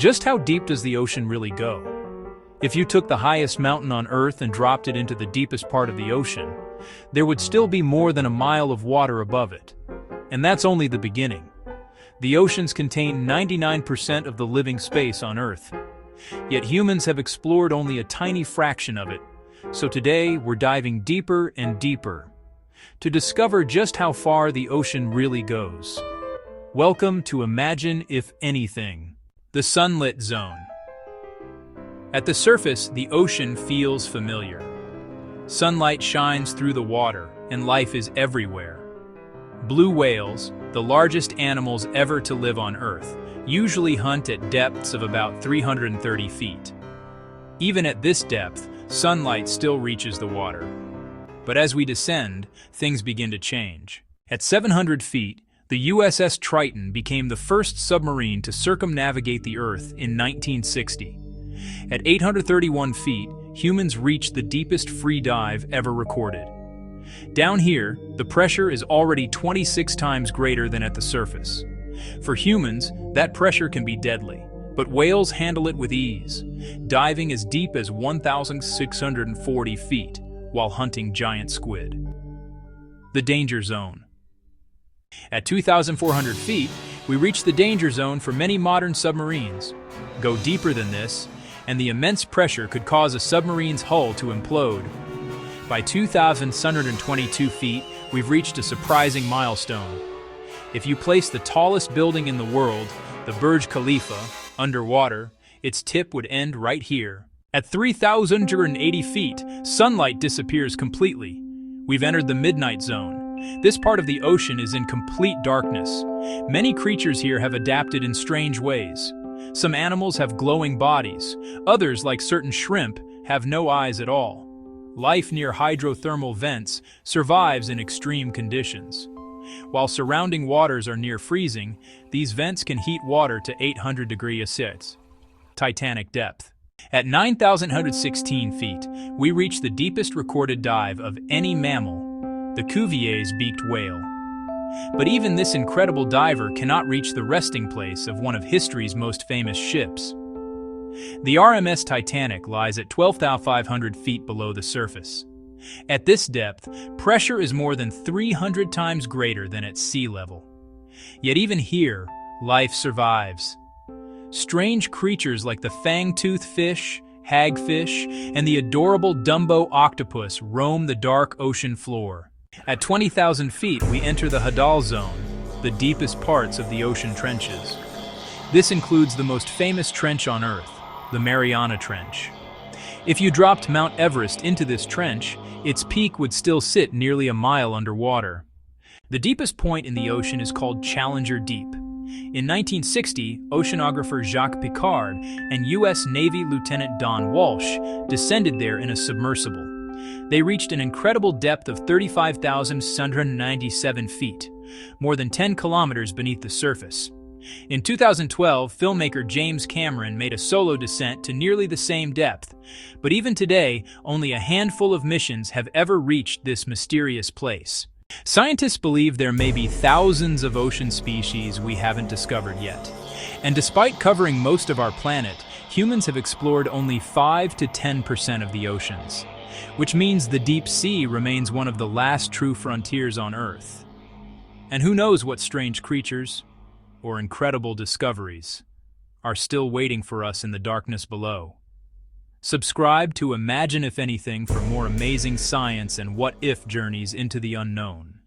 Just how deep does the ocean really go? If you took the highest mountain on Earth and dropped it into the deepest part of the ocean, there would still be more than a mile of water above it. And that's only the beginning. The oceans contain 99% of the living space on Earth. Yet humans have explored only a tiny fraction of it. So today, we're diving deeper and deeper to discover just how far the ocean really goes. Welcome to Imagine If Anything, the Sunlit Zone. At the surface, the ocean feels familiar. Sunlight shines through the water, and life is everywhere. Blue whales, the largest animals ever to live on Earth, usually hunt at depths of about 330 feet. Even at this depth, sunlight still reaches the water. But as we descend, things begin to change. At 700 feet, the USS Triton became the first submarine to circumnavigate the Earth in 1960. At 831 feet, humans reached the deepest free dive ever recorded. Down here, the pressure is already 26 times greater than at the surface. For humans, that pressure can be deadly, but whales handle it with ease, diving as deep as 1,640 feet while hunting giant squid. The danger zone. At 2,400 feet, we reach the danger zone for many modern submarines. Go deeper than this, and the immense pressure could cause a submarine's hull to implode. By 2,722 feet, we've reached a surprising milestone. If you place the tallest building in the world, the Burj Khalifa, underwater, its tip would end right here. At 3,080 feet, sunlight disappears completely. We've entered the midnight zone. This part of the ocean is in complete darkness. Many creatures here have adapted in strange ways. Some animals have glowing bodies. Others, like certain shrimp, have no eyes at all. Life near hydrothermal vents survives in extreme conditions. While surrounding waters are near freezing, these vents can heat water to 800 degrees Celsius. Titanic Depth. At 9,116 feet, we reach the deepest recorded dive of any mammal, the Cuvier's beaked whale. But even this incredible diver cannot reach the resting place of one of history's most famous ships. The RMS Titanic lies at 12,500 feet below the surface. At this depth, pressure is more than 300 times greater than at sea level. Yet even here, life survives. Strange creatures like the fang-toothed fish, hagfish, and the adorable Dumbo octopus roam the dark ocean floor. At 20,000 feet, we enter the Hadal Zone, the deepest parts of the ocean trenches. This includes the most famous trench on Earth, the Mariana Trench. If you dropped Mount Everest into this trench, its peak would still sit nearly a mile underwater. The deepest point in the ocean is called Challenger Deep. In 1960, oceanographer Jacques Piccard and U.S. Navy Lieutenant Don Walsh descended there in a submersible. They reached an incredible depth of 35,697 feet, more than 10 kilometers beneath the surface. In 2012, filmmaker James Cameron made a solo descent to nearly the same depth, but even today, only a handful of missions have ever reached this mysterious place. Scientists believe there may be thousands of ocean species we haven't discovered yet. And despite covering most of our planet, humans have explored only 5 to 10% of the oceans, which means the deep sea remains one of the last true frontiers on Earth. And who knows what strange creatures or incredible discoveries are still waiting for us in the darkness below. Subscribe to Imagine If Anything for more amazing science and what-if journeys into the unknown.